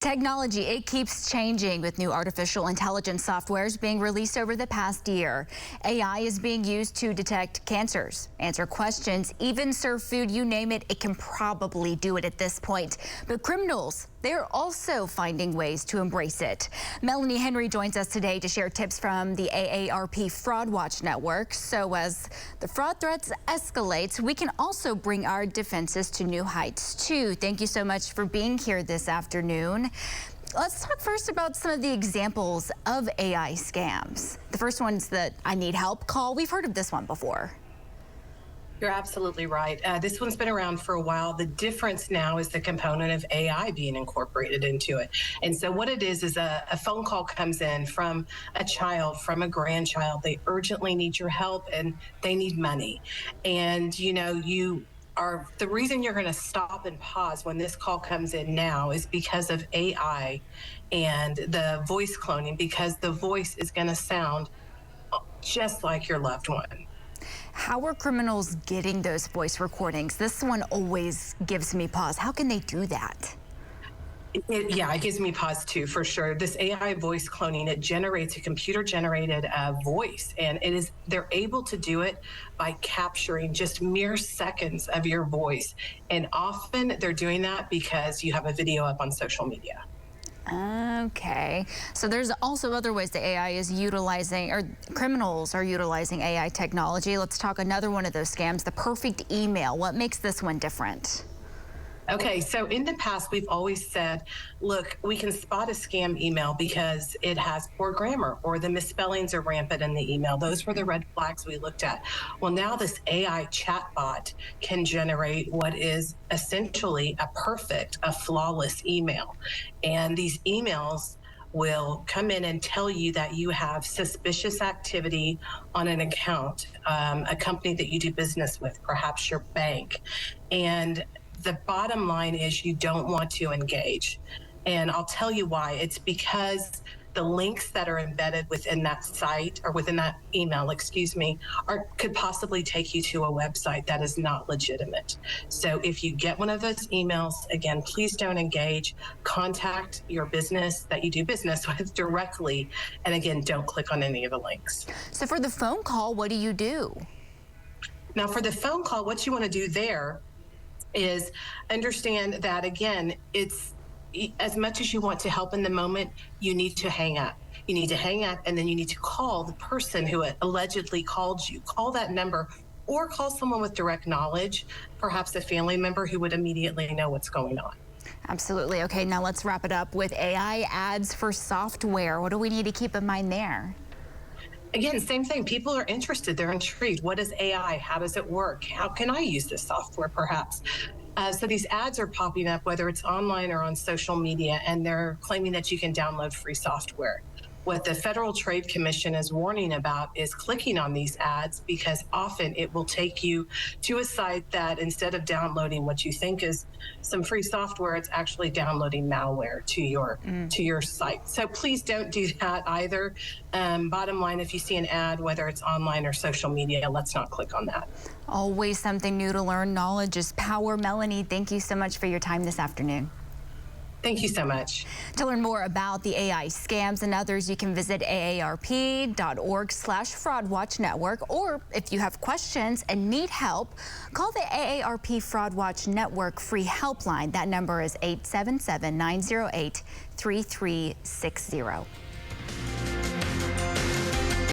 Technology, it keeps changing with new artificial intelligence softwares being released over the past year. AI is being used to detect cancers, answer questions, even serve food, you name it, it can probably do it at this point. But criminals, they're also finding ways to embrace it. Melanie Henry joins us today to share tips from the AARP Fraud Watch Network. So as the fraud threats escalate, we can also bring our defenses to new heights too. Thank you so much for being here this afternoon. Let's talk first about some of the examples of AI scams. The first one's the "I need help" call. We've heard of this one before. You're absolutely right. This one's been around for a while. The difference now is the component of AI being incorporated into it. And so what it is a phone call comes in from a child, from a grandchild. They urgently need your help and they need money. And, the reason you're going to stop and pause when this call comes in now is because of AI and the voice cloning, because the voice is going to sound just like your loved one. How are criminals getting those voice recordings? This one always gives me pause. How can they do that? It gives me pause too, for sure. This AI voice cloning, it generates a computer-generated voice, and they're able to do it by capturing just mere seconds of your voice. And often they're doing that because you have a video up on social media. Okay, so there's also other ways the AI is utilizing, or criminals are utilizing AI technology. Let's talk another one of those scams, the perfect email. What makes this one different? Okay, so in the past, we've always said, look, we can spot a scam email because it has poor grammar or the misspellings are rampant in the email. Those were the red flags we looked at. Well, now this AI chatbot can generate what is essentially a flawless email. And these emails will come in and tell you that you have suspicious activity on an account, a company that you do business with, perhaps your bank. And the bottom line is you don't want to engage. And I'll tell you why. It's because the links that are embedded within that site, or within that email, could possibly take you to a website that is not legitimate. So if you get one of those emails, again, please don't engage. Contact your business that you do business with directly. And again, don't click on any of the links. So for the phone call, what do you do? Now for the phone call, what you want to do there is understand that, again, it's as much as you want to help in the moment, you need to hang up. You need to hang up, and then you need to call the person who allegedly called you. Call that number, or call someone with direct knowledge, perhaps a family member who would immediately know what's going on. Absolutely. Okay, now let's wrap it up with AI ads for software. What do we need to keep in mind there? Again, same thing. People are interested. They're intrigued. What is AI? How does it work? How can I use this software, perhaps? So these ads are popping up, whether it's online or on social media, and they're claiming that you can download free software. What the Federal Trade Commission is warning about is clicking on these ads, because often it will take you to a site that, instead of downloading what you think is some free software, it's actually downloading malware to your site. So please don't do that either. Bottom line, if you see an ad, whether it's online or social media, let's not click on that. Always something new to learn. Knowledge is power. Melanie, thank you so much for your time this afternoon. Thank you so much. To learn more about the AI scams and others, you can visit aarp.org/fraudwatch network, or if you have questions and need help, call the AARP Fraud Watch Network free helpline. That number is 877-908-3360.